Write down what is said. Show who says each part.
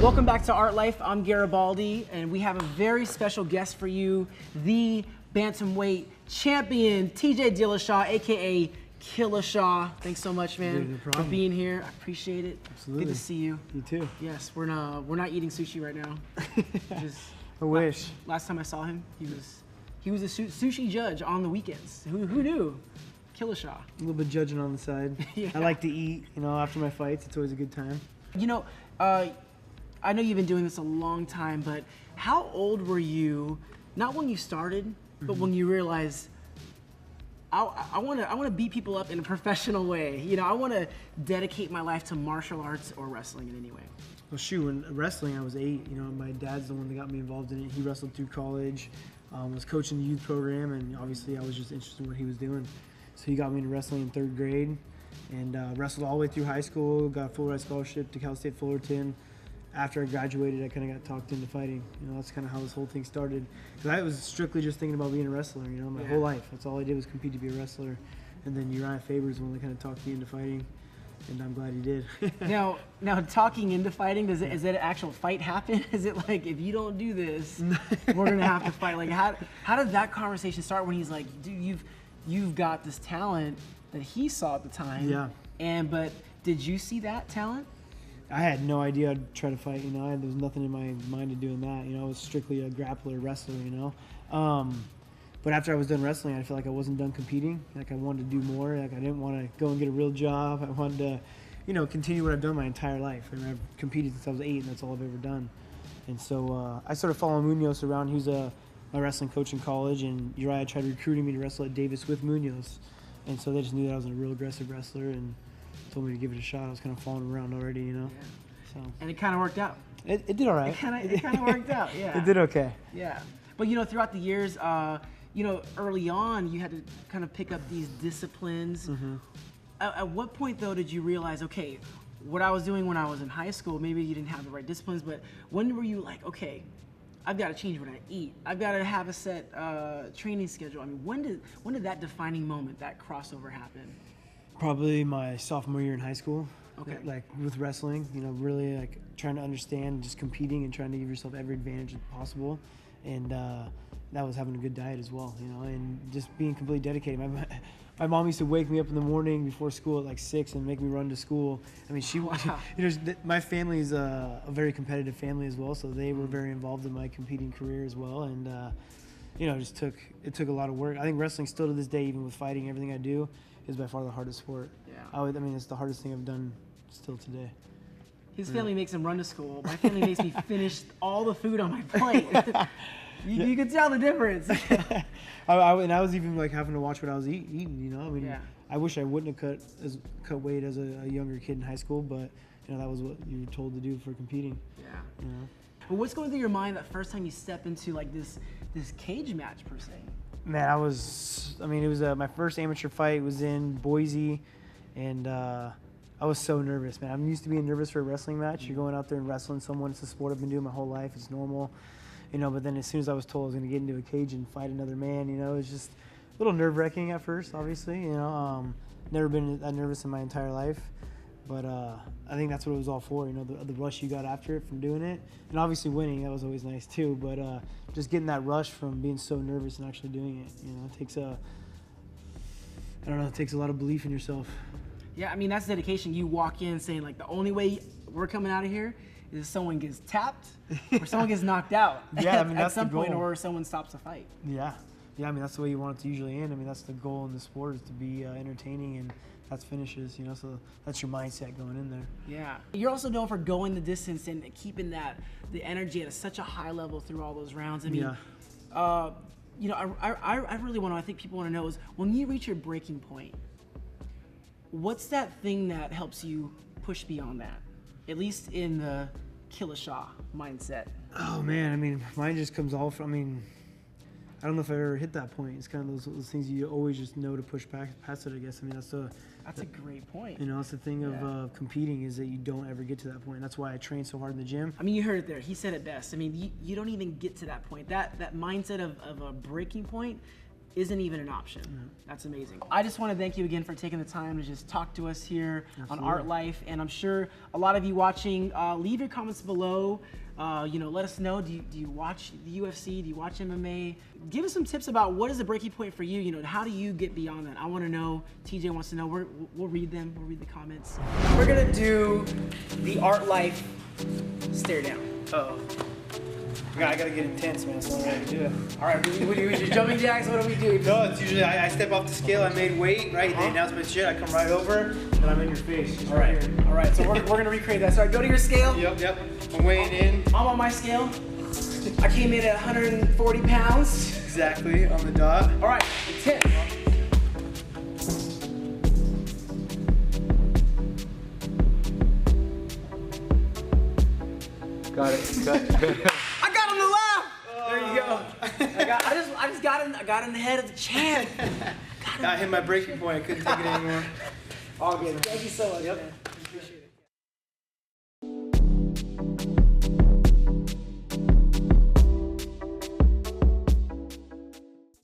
Speaker 1: Welcome back to Art Life. I'm Garibaldi, and we have a very special guest for you, the bantamweight champion, TJ Dillashaw, aka Dillashaw. Thanks so much, man, for being here. I appreciate it.
Speaker 2: Absolutely.
Speaker 1: Good to see you.
Speaker 2: You too.
Speaker 1: Yes, we're not eating sushi right now.
Speaker 2: I wish.
Speaker 1: Last time I saw him, he was a sushi judge on the weekends. Who knew? Dillashaw.
Speaker 2: A little bit judging on the side.
Speaker 1: Yeah.
Speaker 2: I like to eat. You know, after my fights, it's always a good time.
Speaker 1: You know, I know you've been doing this a long time, but how old were you? Not when you started, but when you realized I want to beat people up in a professional way. You know, I want to dedicate my life to martial arts or wrestling in any way.
Speaker 2: Well, shoot, when wrestling, I was 8. You know, my dad's the one that got me involved in it. He wrestled through college, was coaching the youth program, and obviously I was just interested in what he was doing. So he got me into wrestling in 3rd grade, and wrestled all the way through high school. Got a full ride scholarship to Cal State Fullerton. After I graduated, I kind of got talked into fighting. You know, that's kind of how this whole thing started. Because I was strictly just thinking about being a wrestler, you know, my whole life. That's all I did was compete to be a wrestler. And then Uriah Faber's the one that kind of talked me into fighting, and I'm glad he did.
Speaker 1: Now talking into fighting, is it an actual fight happen? Is it like, if you don't do this, we're gonna have to fight? Like, how did that conversation start when he's like, dude, you've got this talent that he saw at the time?
Speaker 2: Yeah.
Speaker 1: But did you see that talent?
Speaker 2: I had no idea I'd try to fight, you know. There was nothing in my mind of doing that, you know. I was strictly a grappler, wrestler, you know. But after I was done wrestling, I felt like I wasn't done competing. Like, I wanted to do more. Like, I didn't want to go and get a real job. I wanted to, you know, continue what I've done my entire life. I mean, I've competed since I was 8, and that's all I've ever done. And so I started following Munoz around. He was my wrestling coach in college, and Uriah tried recruiting me to wrestle at Davis with Munoz. And so they just knew that I was a real aggressive wrestler and told me to give it a shot. I was kind of following around already, you know.
Speaker 1: Yeah.
Speaker 2: So.
Speaker 1: And it kind of worked out.
Speaker 2: It did all right.
Speaker 1: It kind of worked out, yeah.
Speaker 2: It did okay.
Speaker 1: Yeah. But, you know, throughout the years, you know, early on, you had to kind of pick up these disciplines. At what point, though, did you realize, okay, what I was doing when I was in high school, maybe you didn't have the right disciplines, but when were you like, okay, I've got to change what I eat. I've got to have a set training schedule. I mean, when did that defining moment, that crossover happen?
Speaker 2: Probably my sophomore year in high school.
Speaker 1: Okay.
Speaker 2: Like with wrestling, you know, really like trying to understand, just competing and trying to give yourself every advantage possible. And that was having a good diet as well, you know, and just being completely dedicated. My mom used to wake me up in the morning before school at like 6 and make me run to school. I mean, you know, my family is a very competitive family as well, so they were very involved in my competing career as well. And you know, it took a lot of work. I think wrestling still to this day, even with fighting, everything I do, is by far the hardest sport. Yeah. I mean, it's the hardest thing I've done still today.
Speaker 1: His family makes him run to school. My family makes me finish all the food on my plate. You can tell the difference.
Speaker 2: And I was even like having to watch what I was eating, you know. I mean, I wish I wouldn't have cut weight as a younger kid in high school, but you know, that was what you were told to do for competing. Yeah. You know?
Speaker 1: But what's going through your mind that first time you step into like this cage match per se?
Speaker 2: Man, it was my first amateur fight was in Boise, and I was so nervous, man. I'm used to being nervous for a wrestling match. You're going out there and wrestling someone. It's a sport I've been doing my whole life. It's normal, you know. But then as soon as I was told I was going to get into a cage and fight another man, you know, it was just a little nerve-wracking at first, obviously, you know. Never been that nervous in my entire life. But I think that's what it was all for, you know, the rush you got after it from doing it. And obviously winning, that was always nice too. But just getting that rush from being so nervous and actually doing it, you know, it takes it takes a lot of belief in yourself.
Speaker 1: Yeah, I mean, that's dedication. You walk in saying, like, the only way we're coming out of here is if someone gets tapped or someone gets knocked out
Speaker 2: Yeah, I mean, that's
Speaker 1: at some
Speaker 2: the goal.
Speaker 1: point, or someone stops the fight.
Speaker 2: Yeah. Yeah, I mean, that's the way you want it to usually end. I mean, that's the goal in the sport, is to be entertaining, and that's finishes, you know, so that's your mindset going in there.
Speaker 1: Yeah. You're also known for going the distance and keeping the energy at such a high level through all those rounds. I mean, you know, I really want to, I think people want to know is, when you reach your breaking point, what's that thing that helps you push beyond that? At least in the Dillashaw mindset.
Speaker 2: Oh, man, I mean, mine just comes off, I mean, I don't know if I ever hit that point. It's kind of those things you always just know to push past it, I guess. I mean, that's
Speaker 1: a great point.
Speaker 2: You know, it's the thing of competing, is that you don't ever get to that point. That's why I train so hard in the gym.
Speaker 1: I mean, you heard it there. He said it best. I mean, you don't even get to that point. That mindset of a breaking point, isn't even an option. That's amazing. I just want to thank you again for taking the time to just talk to us here on Art Life, and I'm sure a lot of you watching, leave your comments below. Let us know, do you watch the UFC? Do you watch MMA? Give us some tips about what is the breaking point for you. How do you get beyond that? I want to know. TJ wants to know. We'll read them. We'll read the comments. We're going to do the Art Life stare down.
Speaker 2: Uh-oh. I gotta get intense, man. That's the only way to do it.
Speaker 1: All right, what do we do? Jumping jacks? What do we do?
Speaker 2: No, it's usually I step off the scale. I made weight, right? They announce my shit. I come right over, and I'm in your face. Just right here.
Speaker 1: All right. So we're gonna recreate that. So go to your scale.
Speaker 2: Yep. I'm weighing in.
Speaker 1: I'm on my scale. I came in at 140 pounds.
Speaker 2: Exactly on the dot.
Speaker 1: All right. 10.
Speaker 3: Got it.
Speaker 1: I got him to laugh. There you go. I got in the head of the champ.
Speaker 2: I hit my breaking point. I couldn't take it anymore.
Speaker 1: All good. Thank you so much, man. Appreciate it.